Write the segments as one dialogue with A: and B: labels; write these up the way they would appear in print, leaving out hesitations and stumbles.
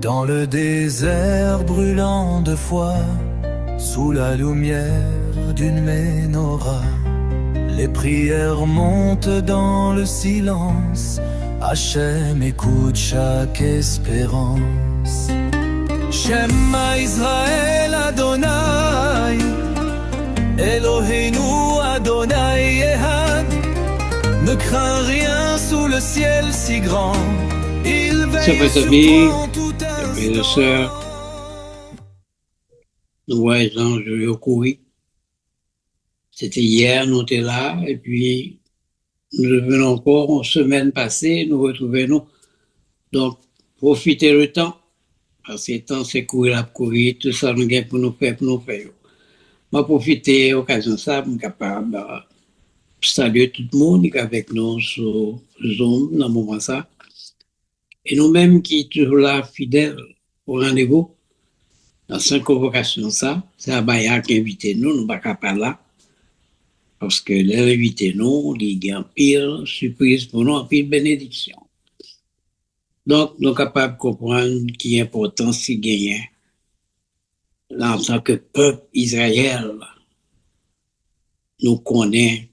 A: Dans le désert brûlant de foi, sous la lumière d'une menorah, les prières montent dans le silence. Hachem écoute chaque espérance. Shema Israël Adonai, Eloheinu Adonai Ehad. Ne crains rien sous le ciel si grand. Il veille sur toi en tout
B: Mes
A: instant.
B: sœurs, nous voyons je courir. C'était hier, nous étions là, et puis nous venons encore, une semaine passée, nous retrouvons. Donc, profitez le temps, parce que le temps, c'est courir, tout ça, nous avons pour nous faire, pour nous faire. Je profiter de l'occasion de ça, je suis capable de saluer tout le monde qui est avec nous sur Zoom dans ce moment ça. Et nous-mêmes qui sommes toujours là, fidèles au rendez-vous, dans cette convocation, ça, c'est Abaya qui a invité nous, nous ne sommes pas là. Parce que les invités nous, il y a une pile surprise pour nous, une pile bénédiction. Donc, nous sommes capables de comprendre qui est important si gagnant. En tant que peuple Israël, nous connaissons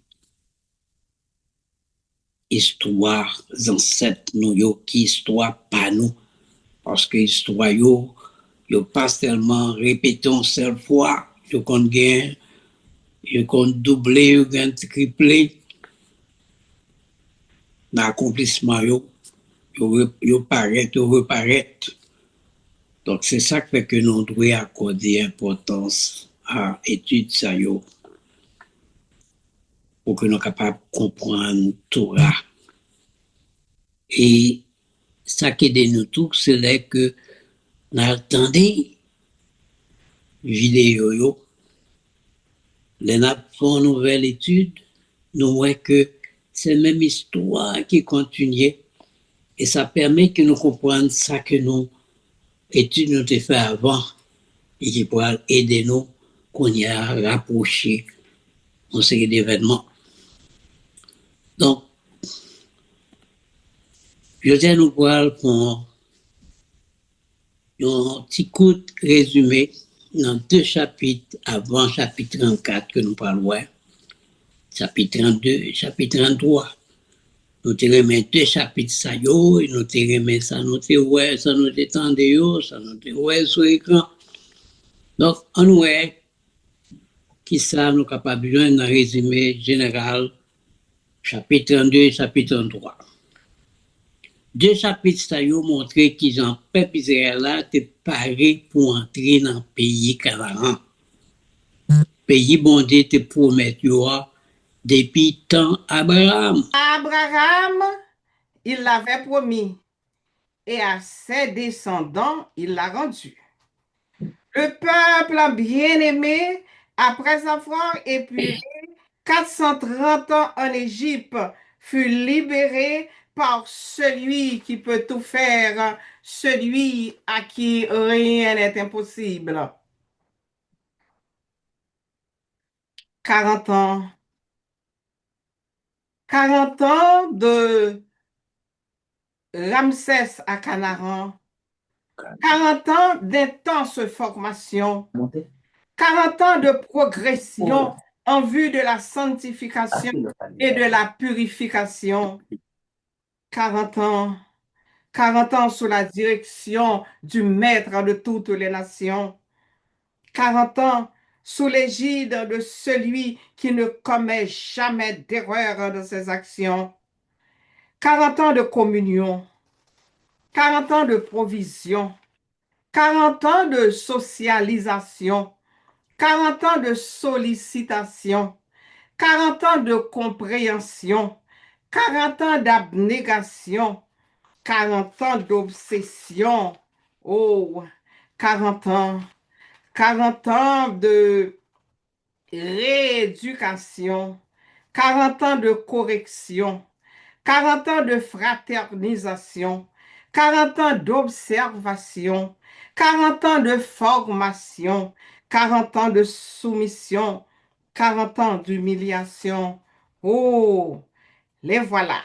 B: l'histoire, les ancêtres, nous, qui histoire pas nous. Parce que l'histoire, yo pas seulement répété une seule fois, yo qu'on gagne, yo qu'on doublé, yo qu'on triplé, dans l'accomplissement, yo paraît, yo reparaît. Donc, c'est ça qui fait que nous devons accorder importance à l'étude ça pour que nous soyons capables de comprendre tout là. Et ça qui aide nous tous, c'est là que nous attendons vidéo yo, les nous faisons une nouvelle étude, nous voyons que c'est la même histoire qui continue et ça permet que nous comprenions ça que nous études nous avons fait avant et qui pourra aider nous qu'on y a rapproché une série d'événements. Donc, je vais nous voir pour un petit coup de résumé dans 2 chapitres avant chapitre 34 que nous parlons, chapitre 32 et chapitre 33. Nous te remet 2 chapitres ça yo, et nous te remet ça, nous te ouais, ça nous te tende yo, ça nous te ouais sur l'écran. Donc, on voit qui ça nous capable de joindre un résumé général, chapitre 32 et chapitre 33. 2 chapitres ça yo montré qu'ils ont peuple Israël là te paré pour entrer dans le pays Canaan. Pays bon Dieu te promet yo depuis temps Abraham.
C: Abraham, il l'avait promis, et à ses descendants, il l'a rendu. Le peuple bien-aimé, après avoir épuré 430 ans en Égypte, fut libéré par celui qui peut tout faire, celui à qui rien n'est impossible. 40 ans. 40 ans de Ramsès à Canaan. 40 ans d'intense formation. 40 ans de progression en vue de la sanctification et de la purification. 40 ans. 40 ans sous la direction du Maître de toutes les nations. 40 ans sous l'égide de celui qui ne commet jamais d'erreur dans ses actions. 40 ans de communion. 40 ans de provision. 40 ans de socialisation. 40 ans de sollicitation. 40 ans de compréhension. 40 ans d'abnégation. 40 ans d'obsession. Oh, 40 ans. 40 ans de rééducation. 40 ans de correction. 40 ans de fraternisation. 40 ans d'observation. 40 ans de formation. 40 ans de soumission. 40 ans d'humiliation. Oh, les voilà.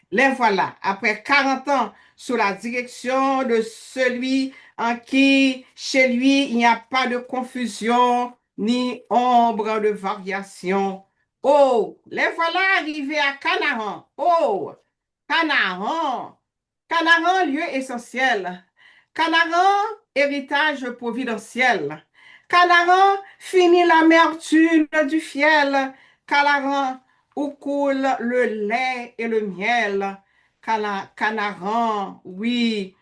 C: Les voilà. Après 40 ans sous la direction de celui en qui, chez lui, il n'y a pas de confusion ni ombre de variation. Oh, les voilà arrivés à Canaan. Oh, Canaan. Canaan, lieu essentiel. Canaan, héritage providentiel. Canaan, finit l'amertume du fiel. Canaan, où coule le lait et le miel. Canaan, oui,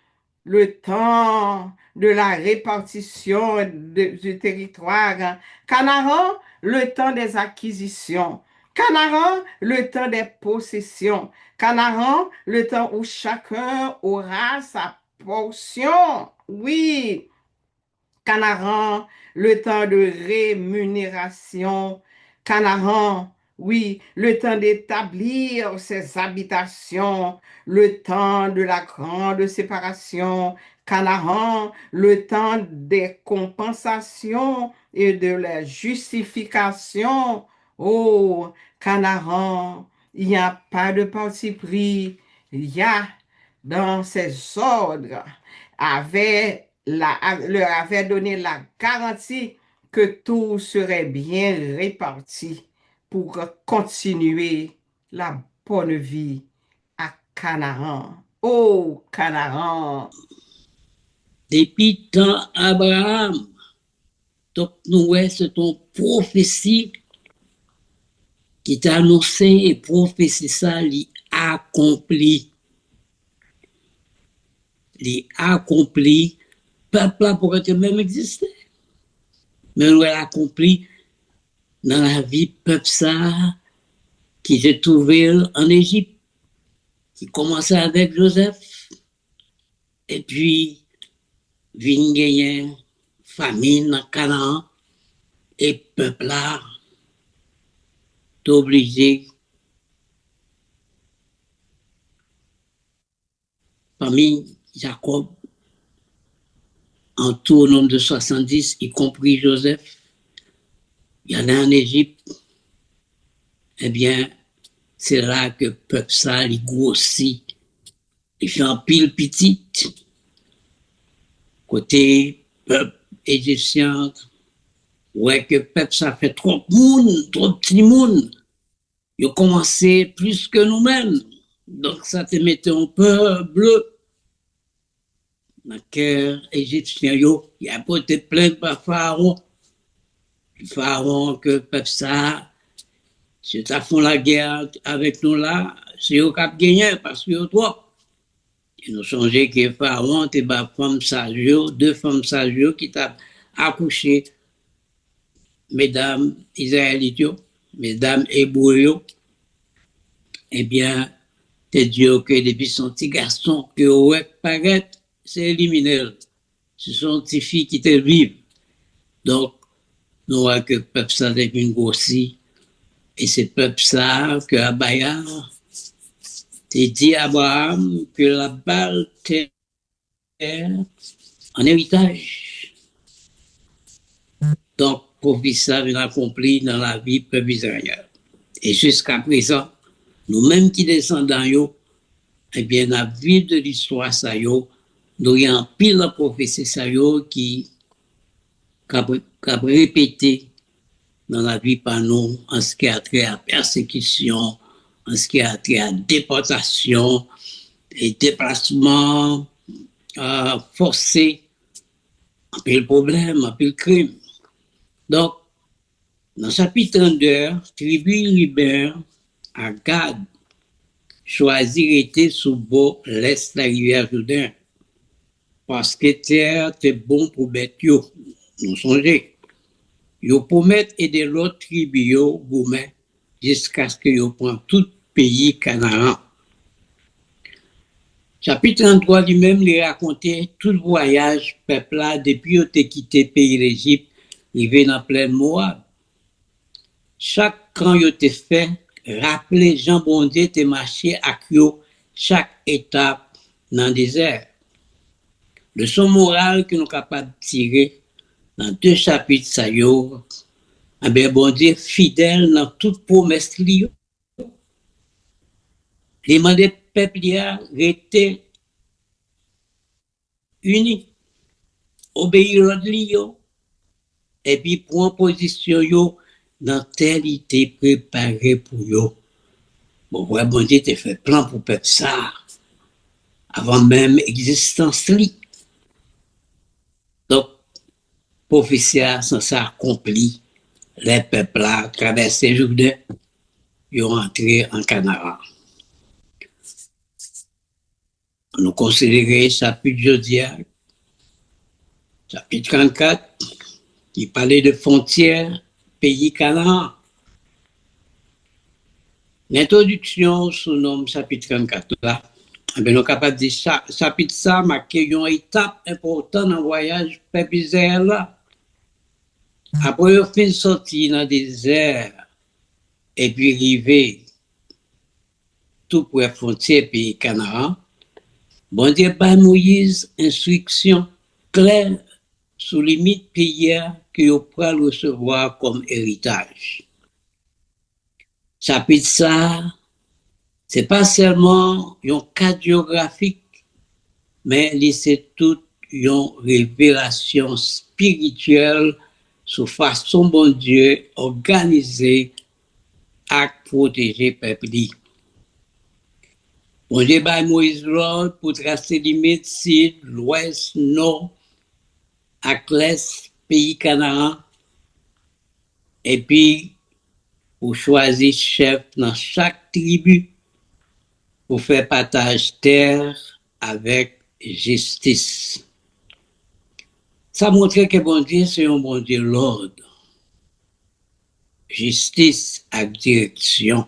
C: le temps de la répartition du territoire. Canaan, le temps des acquisitions. Canaan, le temps des possessions. Canaan, le temps où chacun aura sa portion. Oui, Canaan, le temps de rémunération. Canaan, oui, le temps d'établir ses habitations, le temps de la grande séparation. Canaan, le temps des compensations et de la justification. Oh, Canaan, il n'y a pas de parti pris. Il y a dans ses ordres leur avait donné la garantie que tout serait bien réparti pour continuer la bonne vie à Canaan. Oh, Canaan!
B: Depuis temps Abraham, donc nous, c'est ton prophétie qui t'a annoncé et prophétie ça, accompli. Accompli. Peuple là pourrait même exister. Mais nous l'a accompli dans la vie peuple ça qui s'est trouvé en Égypte, qui commençait avec Joseph, et puis vient gagner famine dans Canaan, et peuple là est obligé, famille Jacob, en tout au nombre de 70, y compris Joseph, il y en a en Égypte, eh bien, c'est là que le peuple ça, il grossit, il fait un pile petite, côté peuple égyptien, ouais, que le peuple ça fait trop petit monde, il a commencé plus que nous-mêmes, donc ça te mettait un peu bleu. Dans le cœur égyptien, il a porté plainte par Pharaon. Pharaon, que le peuple ça, si tu as fait la guerre avec nous là, c'est eux qui ont gagné parce que trop. Et nous songeons que Pharaon était ba femme sage, deux femmes sages qui t'ont accouché, mesdames israélites, mesdames hébreux, eh bien, t'es Dieu que depuis son petit garçon, que ouais, paraît, c'est éliminé. Ce sont des filles qui te vivent. Donc, nous voyons que le peuple ça est une grossie. Et c'est le peuple ça que Abaya t'a dit à Abraham que la balle t'est en héritage. Donc, prophétie ça vient accompli dans la vie peuple israélien. Et jusqu'à présent, nous-mêmes qui descendons, eh bien, la vie de l'histoire ça nous y a pile la prophétie ça qui a répété dans la vie par nous en ce qui a trait à persécution, en ce qui a trait à déportation et déplacement forcé, un peu le problème, un peu le crime. Donc, dans le chapitre 32, tribu libère à Gad choisir était sous bord l'est de la rivière Jourdain parce que terre était bon pour bête yo. Nous songez. Yo promettent aider l'autre tribu yo gourmet jusqu'à ce que yo prend tout pays Canaan. Chapitre 33 lui-même lui racontait tout le voyage peuple là depuis yo te quitté pays l'Égypte, arrivé dans pleine Moab. Chaque camp yo te fait rappeler Jean Bondier te marché avec yo chaque étape dans le désert. Leçon morale que nous sommes capables de tirer dans 2 chapitres ça yo, ben bon Dieu fidèle dans toute promesse li yo. Les mandés peuple a rester unis, obéir l'ordre yo, et puis prendre position yo dans tel été préparé pour yo. Bon, ouais, bon Dieu t'a fait plan pour peuple ça, avant même existence li. Donc, prophétie sans ça accompli, les peuples là traversé Jourdain, ils ont entré en Canaan. Nous considérons chapitre Jodia, chapitre 34, qui parlait de frontières, pays Canaan. L'introduction sous le nom chapitre 34 là, nous sommes capables de dire chapitre ça marqué une étape importante dans le voyage peuple Israël là. Après le fin sorti dans le désert et puis arrivé tout près de frontière pays Canaan, bon Dieu par Moïse instruction claire sous limite pays que vous pourrez recevoir comme héritage. Chapitre ça, c'est pas seulement un cadre géographique, mais c'est toute une révélation spirituelle sur façon bon Dieu organiser et protéger le peuple. Bon Dieu by Moïse l'ordre pour tracer les limites sud, l'ouest, nord, à l'est, pays Canaan, et puis pour choisir chef dans chaque tribu pour faire partage terre avec justice. Ça montre que bon Dieu, c'est un bon Dieu l'ordre. Justice avec direction.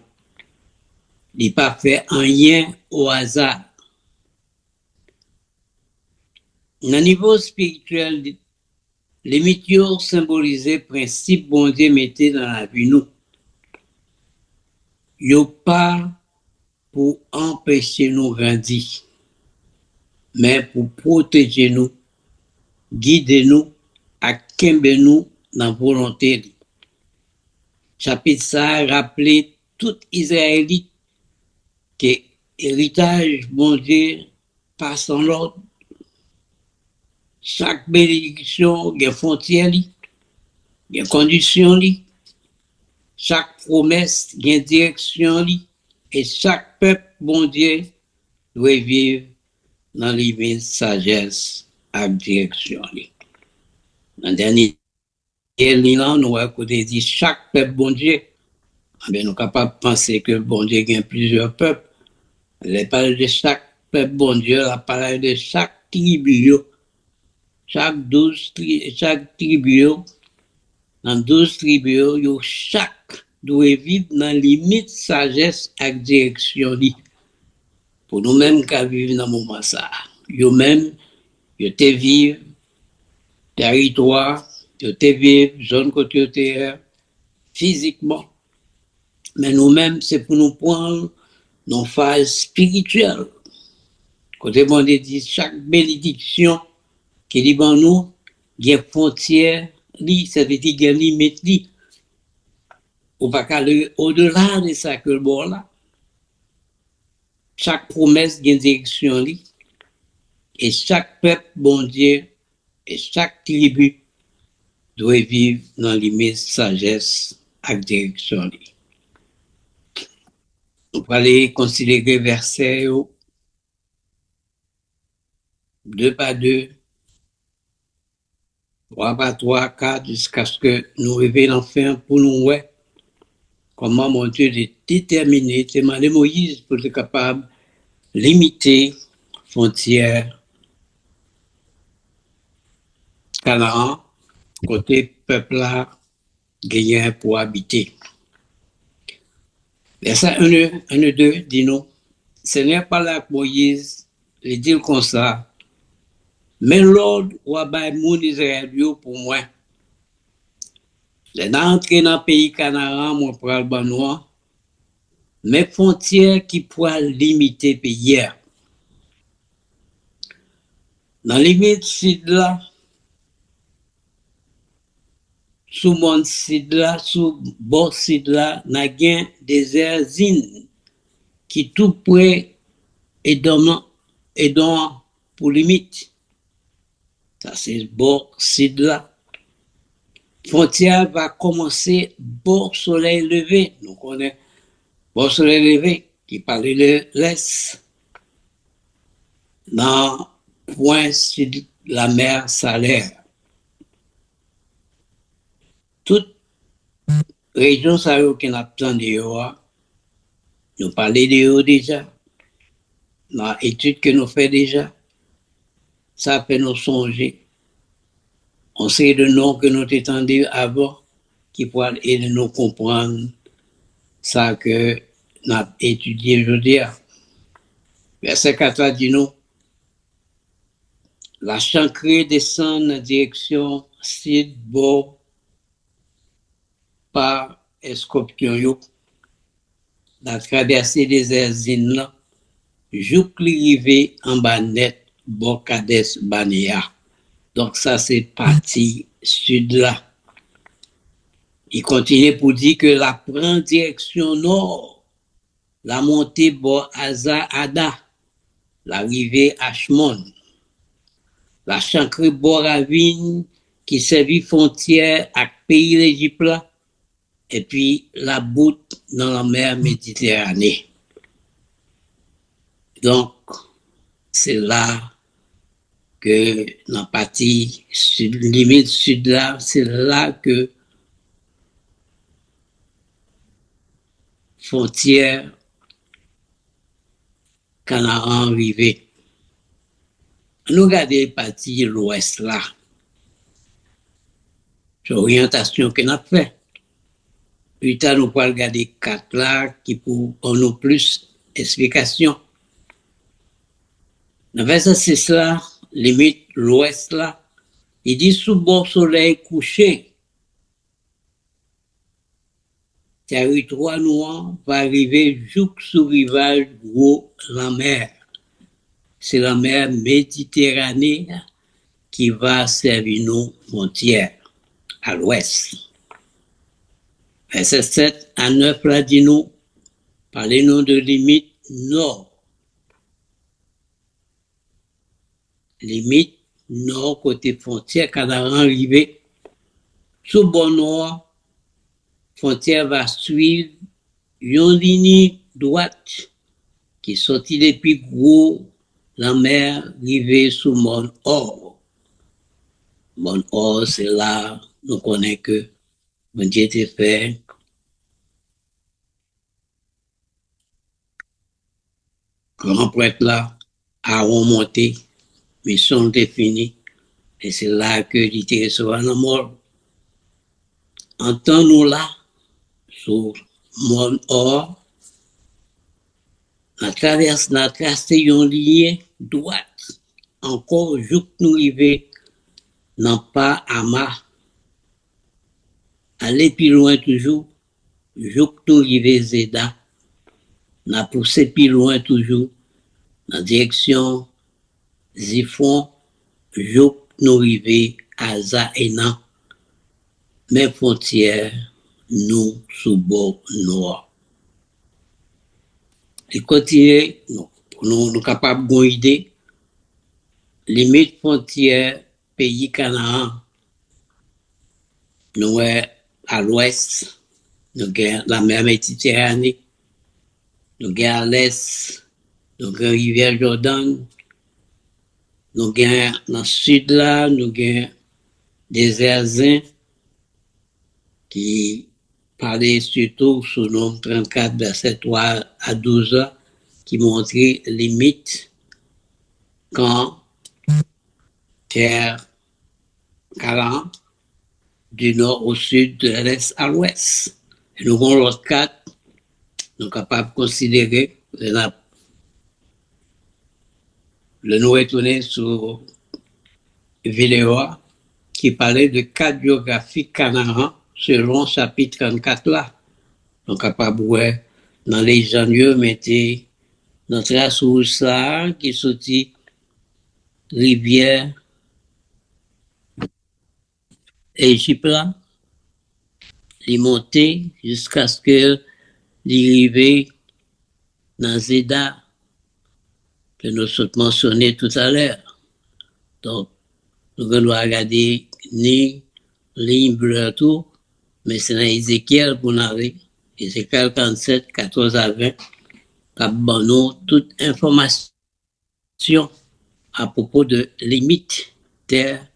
B: Il n'a pas fait rien au hasard. Dans le niveau spirituel, les mythes symbolisaient le principe bon Dieu mettait dans la vie nous. Yo pas pour empêcher nous grandir, mais pour protéger nous, guider nous, akembe nous dans la volonté. Chapitre ça rappelait tout Israélite que l'héritage bon Dieu passe en l'ordre. Chaque bénédiction, il y a frontière, il y a condition, chaque promesse, il y a direction, et chaque peuple, bon Dieu, doit vivre dans les sagesse et direction. Dans le dernier ligne, nous avons dit chaque peuple, bon Dieu, nous sommes capables de penser que bon Dieu a plusieurs peuples. Elle parle de chaque peuple, bon Dieu, elle parle de chaque tribu. Chaque tribu, dans 12 tribus, chaque doit vivre dans la limite sagesse et direction. Pour nous-mêmes qui vivons dans le moment ça. Nous-mêmes, nous te vivre territoire, nous te vivre zone côté terre, physiquement. Mais nous-mêmes, c'est pour nous prendre nos phases spirituelles. Côté bon Dieu dit, chaque bénédiction qui dit bon nous, il y a frontière, ça veut dire qu'il y a limite. On va aller au-delà de ça que le bon là. Chaque promesse a une direction. Et chaque peuple, bon Dieu, et chaque tribu doit vivre dans les limite sagesse et direction. On va aller considérer verset 2 par 2. 3 par 3, 4, jusqu'à ce que nous arrivions enfin pour nous voir comment mon Dieu est déterminé, demandé Moïse pour être capable de limiter frontières Canaan, côté peuple là, gagné pour habiter. Verset 1 et 2 dit nous, Seigneur parle avec Moïse, il dit comme ça, mais l'ordre ou bay moun Israël pour moi. Les entrées dans le pays Canaan, moi pral ban noir, mais frontières qui pourraient limiter le pays. Dans les limites sud là, sous mon sud là, sous bord sud là, n'a gain désert zine qui tout près et dans pour limite. Ça, c'est bon sud là. Frontière va commencer bon soleil levé. Nous connaissons bon soleil levé qui parle de l'Est. Dans point sud la mer Salaire. Toute région ça qui n'a pas de nous parlons de eux déjà. Dans l'étude que nous faisons déjà, ça fait nous songer. On sait le nom que nous t'étendions avant qui pourrait aider nous comprendre ça que nous avons étudié aujourd'hui. Verset 4 dit nous, la chancrée descend en direction sud-bord par Escopion, la traversée des Erzines, jouk li rive en bas net, Bocades Banea. Donc ça c'est partie sud là. Il continue pour dire que la prend direction nord, la montée bord Aza Ada, l'arrivée Ashmon, la chancrée bord ravine qui servit frontière à pays l'Égypte là, et puis la boute dans la mer Méditerranée. Donc, c'est là que dans la partie sud, limite sud là, c'est là que frontière Canaan arrivée. Nous regardons la partie l'ouest là. C'est l'orientation qu'on a fait. Plus tard, nous pourrons regarder 4 là qui pour nous plus d'explications. Dans verset 6 là, limite l'ouest là, il dit sous bon soleil couché, territoire noir va arriver jusqu'au sous rivage gros la mer. C'est la mer Méditerranée qui va servir nos frontières à l'ouest. Verset 7 à 9 là dit nous, parlez-nous de limite nord. Limite nord côté frontière Canaan arrivé. Sous bon nord, frontière va suivre une ligne droite qui sortit depuis gros la mer arrivée sous Mont Or. Mont Or, c'est là, nous connaissons que mon Dieu était fait. Grand prêtre là, a remonté, mission définie, et c'est là que j'étais recevoir la mort. Entends-nous là, sur Mont Or, la traverse, la tracé une ligne droite, encore jusqu'à nous arriver, non pas à ma. Aller plus loin toujours, jusqu'à nous arriver Zeda, n'a poussé plus loin toujours, dans direction Zifon, jusqu'à nous arriver à Zaénan, mes frontières, nous, sous bord nord. Et continuer, nous capables d'une idée, limite frontière pays Canaan, nous à l'ouest, nous avons la mer Méditerranée, nous avons à l'est, nous avons la rivière Jordan, nous avons dans le sud là, nous avons des Erzins qui parlaient surtout sous le nom 34, verset 3 à 12, qui montrait limite quand terre 40 du nord au sud, de l'est à l'ouest. Et nous avons l'autre 4, nous sommes capables de considérer le nous retourner sur vidéo qui parlait de 4 biographies Canaan selon chapitre 34 là. Nous sommes capables de voir dans les gens mettez notre race ça qui sortit rivière Égypte là, il montait jusqu'à ce que l'arrivée dans Zeda, que nous avons mentionné tout à l'heure. Donc, nous allons regarder ni ligne bleue tout, mais c'est dans Ézéchiel pour nous aller. Ézéchiel 47, 14 à 20, qui nous toute information à propos de limite terre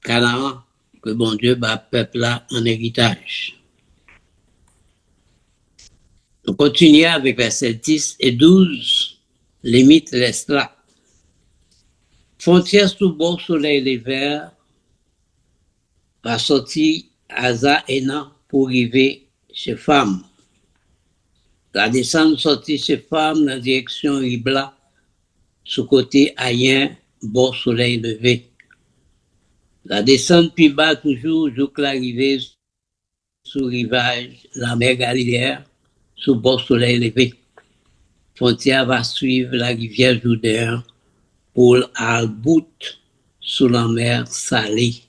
B: Canaan que bon Dieu bat peuple là en héritage. On continue avec versets 10 et 12, limite reste là. Frontière sous bord soleil l'hiver va sortir Aza et Nan pour arriver chez femme. La descente sortie chez femme dans la direction Ribla, sous côté Ayen, bord soleil levé. La descente plus bas toujours jusqu'à l'arrivée sous rivage, la mer Galiléenne, sous bord soleil levé. Frontière va suivre la rivière Jourdain pour Al-Bout sous la mer Salée.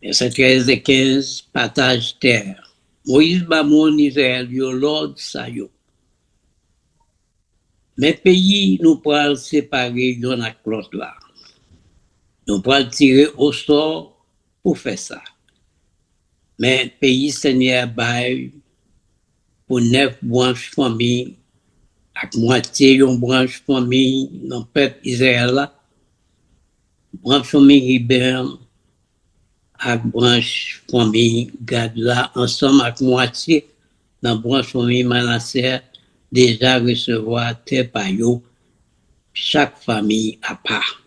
B: Verset 13 et 15, partage terre. Moïse Bamon Israël, yo Lord Sayo. Mais pays nous pourrons séparer yon ak l'autre là. Nous pourrons tirer au sort pour faire ça. Mais pays Seigneur bail pour 9 branches familles, avec moitié yon branche famille dans le peuple Israël là. Branche famille Ribéen, avec branche famille Gad là, ensemble avec moitié dans branche famille Manasseh, déjà recevoir terre par yo, chaque famille à part.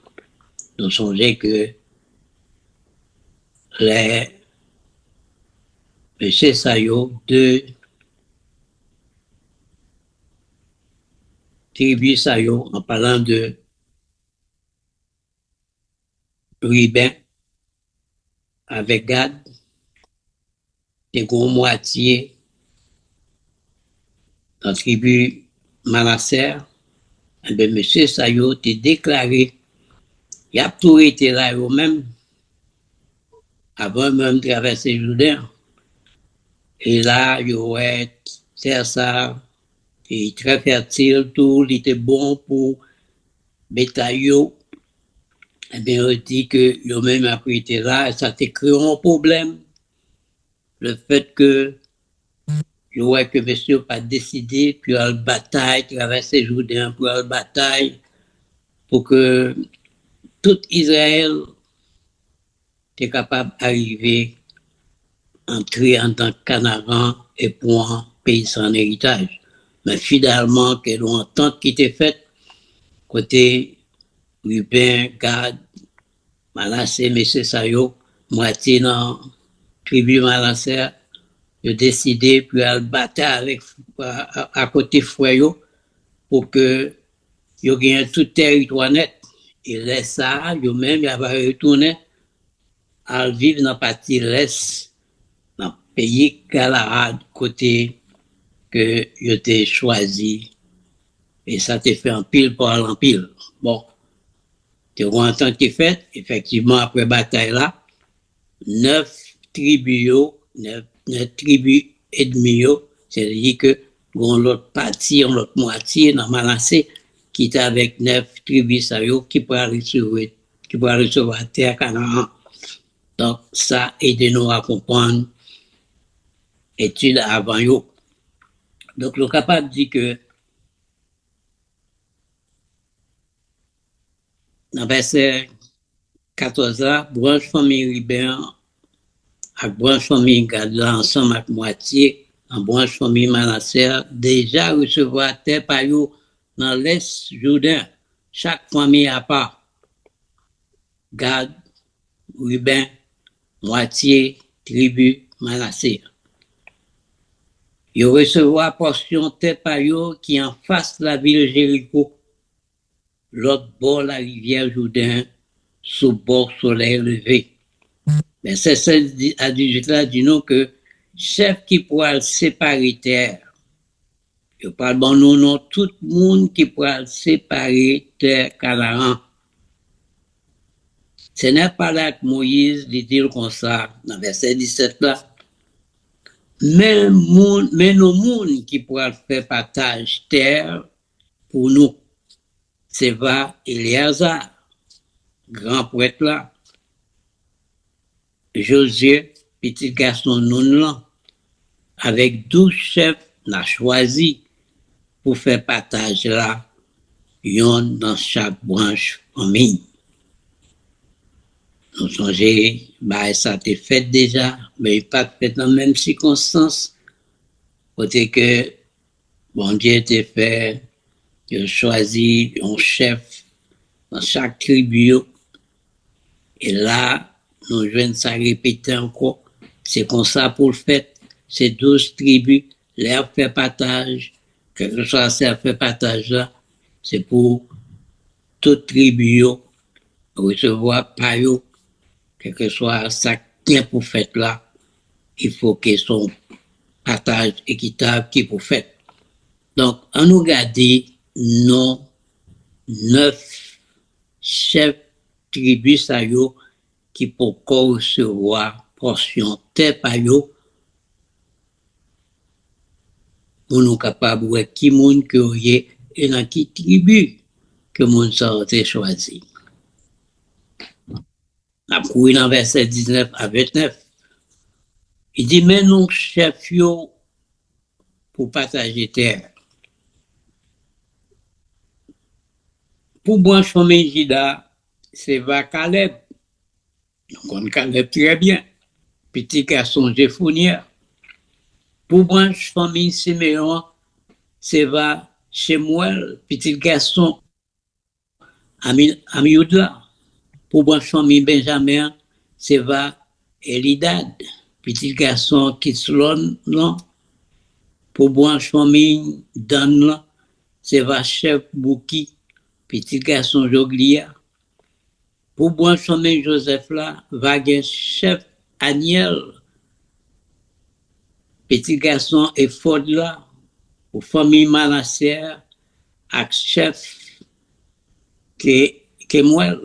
B: Nous songeons que les monsieur Sayo, deux tribus Sayo, en parlant de Ruben avec Gad, des gros moitié dans la tribu Manasseh, et bien monsieur Sayo a déclaré, il a tout été là eux-mêmes, avant même de traverser le Jourdain. Et là, il y aurait terre ça, et très fertile, tout, il était bon pour bétail. Eh bien, on dit que eux-mêmes après été là, et ça a créé un problème. Le fait que je vois que monsieur n'a pas décidé, puis à la bataille, traverser Jourdain, pour la bataille, pour que tout Israël soit capable d'arriver, entrer en tant que Canaan et pour un pays sans héritage. Mais finalement, qu'il y a une entente qui était faite, côté Ruben, Gad, Manasseh, M. Sayo, moitié dans la tribu Manasseh, de décider puis à bataille à côté Fouayo pour que yo gagne tout territoire net. Et laisse ça, yo même y va retourner à vivre dans la partie l'est, dans le pays Galahad, côté que yo t'ai choisi. Et ça t'est fait en pile par en pile. Bon, t'es content qui fait, effectivement, après bataille là, 9 tribus, 9 tribus et demi, c'est-à-dire que l'autre partie, l'autre moitié dans Manasseh, qui est avec 9 tribus qui pourraient recevoir terre Canaan. Donc, ça aide-nous à comprendre études avant yo. Donc, le capable dit que dans verset 14 là, branche famille Ribéen, avec branche famille Gad ensemble avec moitié, en branche famille Manasseh, déjà recevoir terre par yo dans l'Est Jourdain, chaque famille à part. Gad, Ruben, moitié, tribu, Manasseh. Yo recevoir portion terre par yo qui en face la ville Jéricho, l'autre bord la rivière Jourdain, sous bord soleil levé. Mais c'est ça à 18 là, dit nous que chef qui pourra séparer terre. Je parle bon non, tout le monde qui pourra séparer terre Canaan. Ce n'est pas là que Moïse dit comme ça, dans verset 17 là. Mais nos monde qui pourra faire partage terre pour nous, c'est va Éléazar. grand prêtre là, Josué, petit garçon non là, avec 12 chefs, n'a choisi pour faire partage là, yon dans chaque branche famille. Nous songeons, bah, ça a été fait déjà, mais pas fait dans la même circonstance. Côté que, bon Dieu était fait, il a choisi un chef dans chaque tribu. Et là, nous jouons ça répéter encore. C'est comme ça pour le fait. C'est 12 tribus, l'air fait partage, quelque chose à faire partage là, c'est pour toute tribu recevoir par eux, quel que soit ça qui est pour faire là, il faut que son partage équitable qui est pour faire. Donc, on nous garde nos 9 chefs tribus à eux qui pour recevoir portion terre par eux pour nous capables de qui monde que y et dans qui tribu que monde ça a choisi. Après, dans verset 19 à 29, il dit, mais nous, chefs, pour partager terre. Pour branche famille Jida, c'est va Caleb. Donc, on Caleb très bien. Petit garçon Jephoniah. Pour branche famille Siméon, c'est va Shemuel, petit garçon Amiudla. Pour branche famille Benjamin, c'est va Elidad, petit garçon Kislon, non. Pour branche famille Dan, c'est va chef Bouki, petit garçon Joglia. Pour branche famille Joseph là, va chef Aniel, petit garçon Ephod là. Pour famille Manasseh, avec chef Kemuel,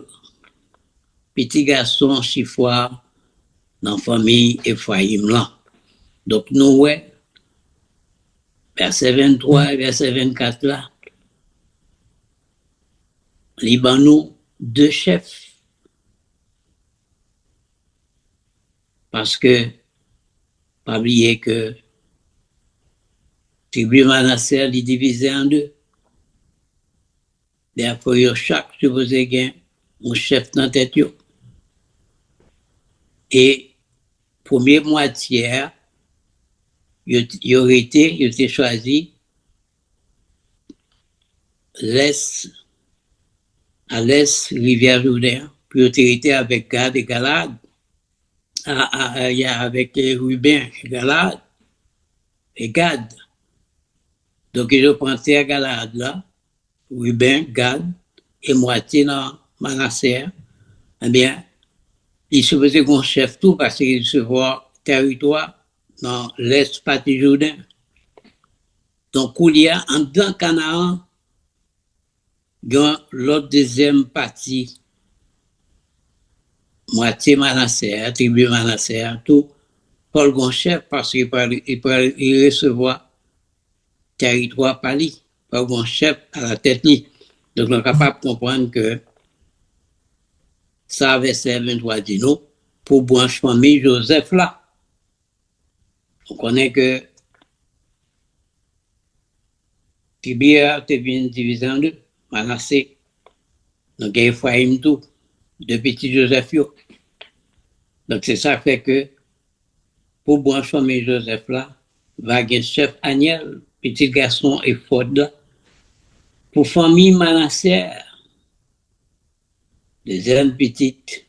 B: petit garçon Chifoir, dans la famille Ephraim là. Donc nous, ouais, verset 23 et verset 24 là, Libanou, 2 chefs. Parce que, pas oublier que tribu Manasseh est divisé en 2. Therefore, chaque supposé gain un chef dans la tête. Et première moitié, il aurait été choisi à l'est, rivière Jourdain, puis il été avec Gad et Galad, avec Ruben et Galad et Gad. Donc, il prend terre Galad là, Ruben, Gad, et moitié dans Manasseh. Eh bien, il se faisait qu'on chef tout parce qu'il se voit territoire dans l'est partie Jourdain. Donc, il y a en dedans Canaan, dans l'autre deuxième partie, moitié Manasseh, tribu Manasseh, tout, Paul gon chef parce qu'il peut recevoir territoire par lui, Paul gon chef à la tête lui. Donc, on est capable de comprendre que ça, verset 23 dit nous, pour branche famille Joseph là. On connaît que Tibia te bien divisé en 2, Manassé, donc Ephraim tout, 2 petits Joseph yo. Donc c'est ça fait que pour branche famille Joseph là, va gen chef Aniel, petit garçon Ephod là. Pour famille Manassé, deuxième petite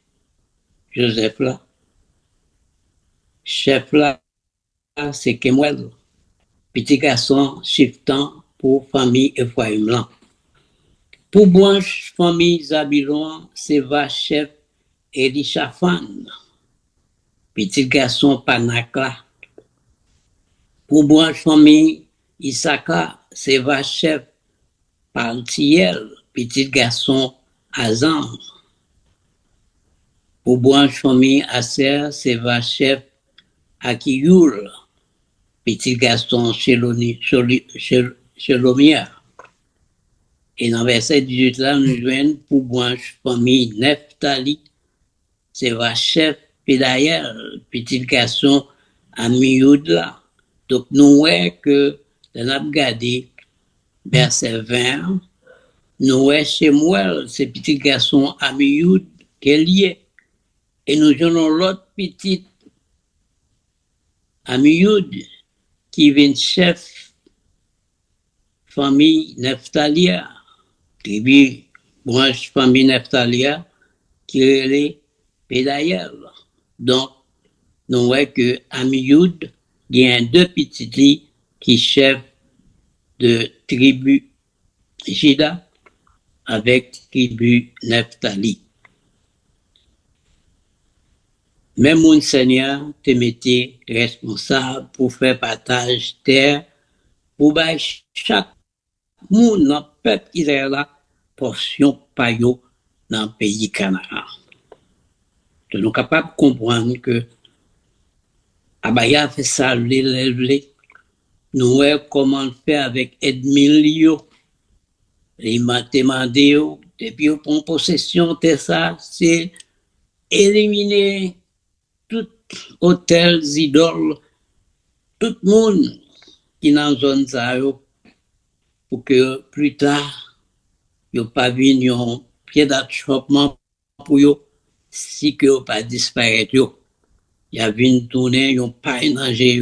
B: Joseph là, chef là, c'est Kemuel, petit garçon shiftant pour famille Ephraim là. Pour branche famille Zabilon, c'est va chef Elishaphan, petit garçon Panakla. Pour branche famille Issaka, c'est va chef Paltiel, petit garçon Azan. Pour branche famille Aser, c'est va chef Akiyul, petit garçon Shelomia. Et dans verset 18 là, nous joignons pour branche famille Neftali, c'est Vachef Pédaïel, petit garçon Amioud là. Donc nous voyons que dans la regardé verset 20, nous voyons chez moi, ce petit garçon Amioud qui est lié. Et nous avons l'autre petit Amioud qui vient chef famille Neftalia, tribu branche famille Neftalia, qui est les Pédaïel. Donc, nous voyons que Amioud, il y a deux petits lits qui chef de tribu Jida avec tribu Neftali. Même mon Seigneur te mettait responsable pour faire partage terre, pour chaque monde dans le peuple Israël portion payo dans le pays Canaan. Nous sommes capables de comprendre que Abaya fait ça, nous voyons comment faire avec Edmilio. Il m'a demandé, depuis qu'on possession de ça, c'est éliminer tout hôtel, idoles, tout le monde qui est dans la zone ça, pour que plus tard, il n'y ait pas vu un pied d'achoppement pour eux, si que vous pas disparaître. Il y a vu une tournée, ils pas énergie,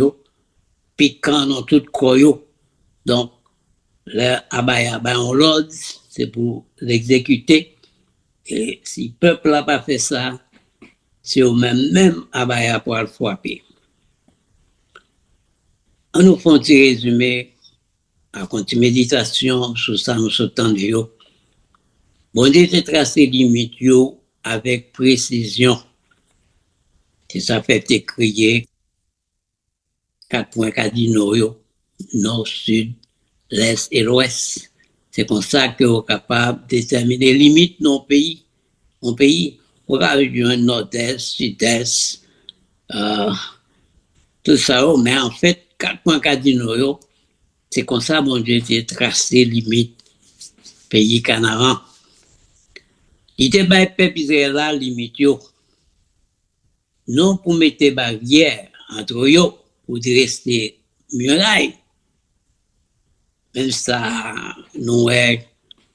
B: piquant dans tout le corps. Donc, le abaya, on l'ordre, c'est pour l'exécuter. Et si le peuple n'a pas fait ça, c'est au même abaya pour le frapper. On nous fait un petit résumé, à compte méditation, sur ça, nous sommes de yo. Bon Dieu, c'est tracé limite yo avec précision. C'est ça fait écrire 4 points cardinaux yo, nord, sud, l'est et l'ouest. C'est comme ça que vous êtes capable de déterminer les limites de nos pays. Mon pays, on va avoir un nord-est, sud-est, tout ça, mais en fait, 4 points cardinaux, c'est comme ça, mon Dieu, j'ai tracé les limites pays Canaan. Il était pas peuple Israël limite non pour mettre barrière entre eux, pour rester muraille. Même ça, nous,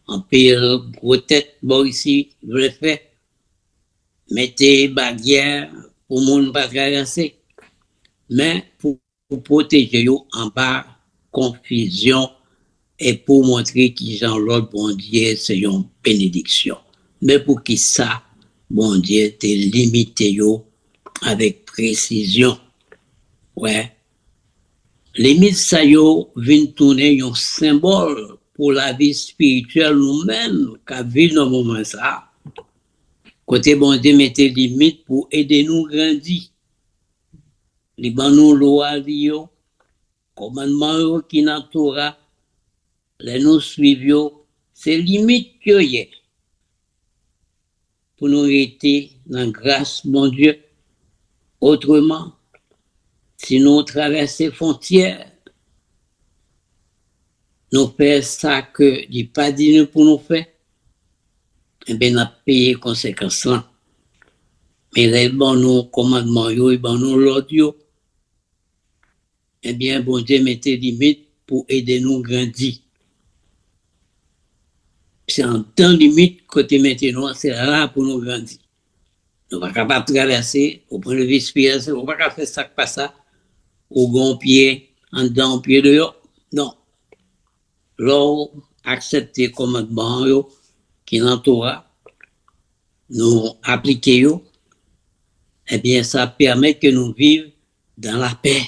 B: en pile, gros tête, bon ici, je le fais. Mettez barrière pour le monde pas traverser. Mais pour protéger eux en bas, confusion, et pour montrer qu'ils ont l'autre bon Dieu, c'est une bénédiction. Mais pour qui ça, bon Dieu, te limité eux avec précision. Ouais. Limite ça yo vient tourner un symbole pour la vie spirituelle nous-mêmes qu'a vu dans le moment ça. Côté bon Dieu mettez limite pour aider nous grandir. Les nous loi yo, commandement qui n'entoura, les nous suivre c'est limite que y est. Pour nous rester dans grâce mon Dieu. Autrement, si nous traversons les frontières, nous faisons ça que il pas dit pour nous faire, et bien, nous avons payé les conséquences. Mais les bons commandements, les bons l'ordre, eh bien, bon Dieu mettez limite pour aider nous grandir. C'est en temps limite côté maintenant, c'est là pour nous grandir. Nous ne sommes pas capables de traverser, au point de vue spirituel, nous ne sommes pas capables de faire ça, pas ça. Au bon pied, en dedans, pied dehors. Non. L'on accepte les commandements qui l'entourent, nous appliquons, eh bien, ça permet que nous vivions dans la paix.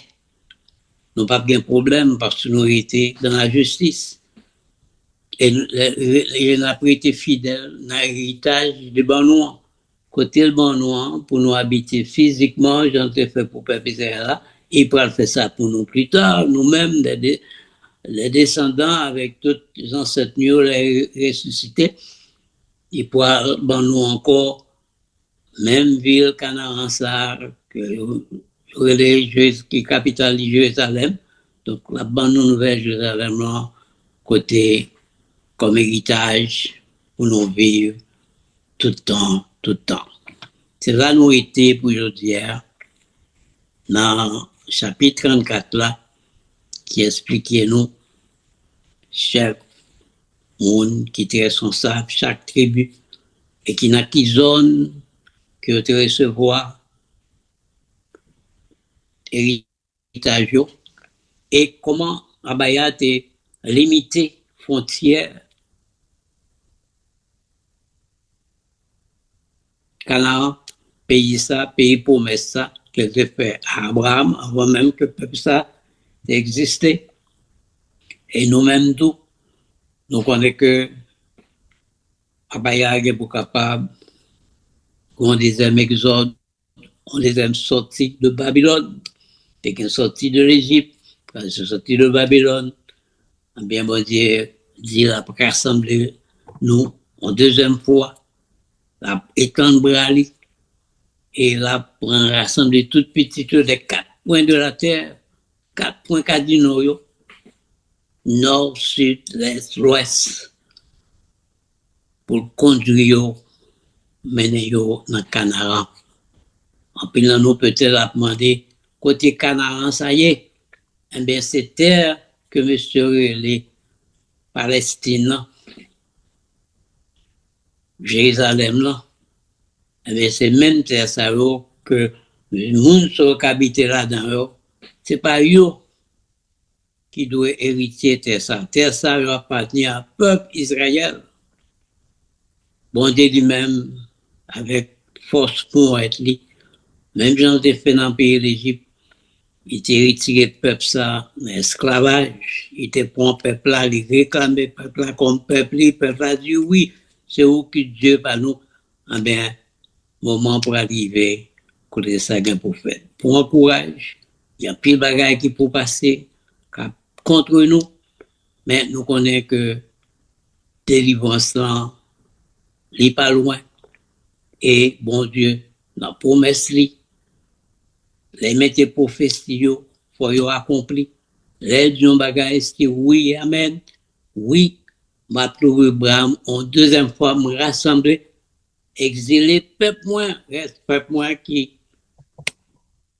B: Nous n'avons pas de problème parce que nous étions dans la justice. Et nous avons été fidèles dans l'héritage du bon noir. Côté le bon noir, pour nous habiter physiquement, j'en ai fait pour peuple Israël. Il pourra faire ça pour nous plus tard, nous-mêmes, les descendants, avec tous les ancêtres, les ressuscités, il pourra bon nous encore, même ville, Canaan, qui est capitale de Jérusalem, donc la bonne nouvelle Jérusalem, côté comme héritage pour nous vivre tout le temps, tout le temps. C'est là nous été pour aujourd'hui, dans le chapitre 34 là, qui explique nous, chaque monde qui est responsable, chaque tribu, et qui n'a qui zone que te recevoir héritage, et comment Abaya te limité frontières Canaan, pays ça, pays promesse ça, qu'elle a fait à Abraham avant même que le peuple ça existait. Et nous-mêmes tout, nous connaissons que Abaya est pour capable, qu'on deuxième exode, on deuxième sortie de Babylone, et qu'on sorti de l'Égypte, quand ils sont sortis de Babylone, bien bon Dieu dit là pour rassembler nous en deuxième fois, la étendre brali et là pour rassembler toutes petites des 4 points de la terre, 4 points cardinaux, nord, sud, l'est, l'ouest, pour conduire, mener dans Canaan. En plus, nous peut-être demander, côté Canaan, ça y est, eh bien, c'est terre que monsieur les Palestine, Jérusalem, là, eh bien, c'est même terre ça que le monde qui habite là-dedans, c'est pas eux qui doit hériter terre ça. Terre ça appartient au peuple Israël. Bon Dieu lui-même, avec force pour être lui, même Jean a fait dans le pays d'Égypte, il était retiré le peuple ça, l'esclavage. Il était pour un peuple là, il réclamait le peuple là comme peuple, le peuple a dit oui, c'est où que Dieu par nous. Eh bien, moment pour arriver, côté ça gain pour faire. Pour un courage, il y a pile de bagages qui pour passer contre nous, mais nous connaissons que délivrance là, n'est pas loin. Et bon Dieu, la promesse li, les métiers prophéties, faut y accompli. Les dions bagages qui oui, amen. Oui, m'a trouvé Abraham en deuxième fois me rassembler, exiler peuple moins qui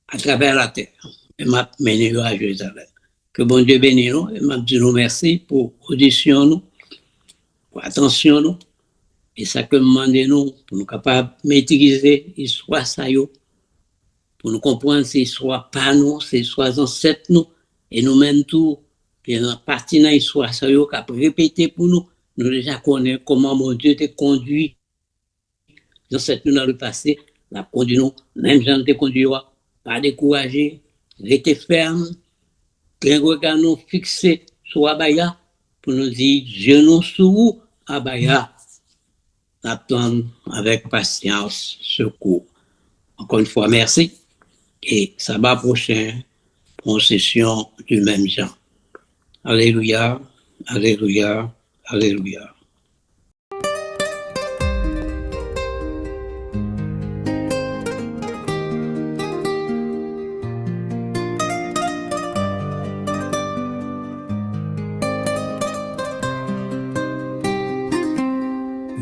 B: à travers la terre. Et m'a mené à Jérusalem. Que bon Dieu bénisse nous et m'a dit nous merci pour audition nous, pour attention nous. Et ça que demandez nous pour nous capables de maîtriser l'histoire ça yo. Pour nous comprendre c'est soit pas nous, c'est soit ancêtres nous, et nous même tout, puis en partie dans l'histoire, ça y est, qu'à répéter pour nous, nous déjà connaissons comment mon Dieu t'a conduit dans cette nous dans le passé, la conduit nous, même gens te conduit, pas décourager, rester ferme, qu'un regard nous fixé sur Abaya, pour nous dire, Dieu nous sous Abaya, attendre avec patience, secours. Encore une fois, merci. Et sabbat prochain, procession du même genre. Alléluia, alléluia, alléluia.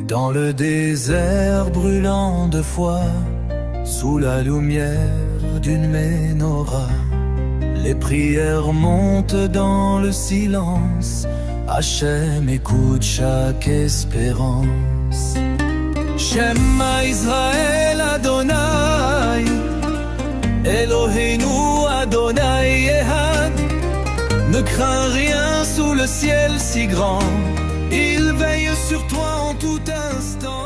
A: Dans le désert brûlant de foi, sous la lumière d'une menorah, les prières montent dans le silence. Hachem écoute chaque espérance. Shema Israël Adonai, Eloheinu Adonai Ehad. Ne crains rien sous le ciel si grand, il veille sur toi en tout instant.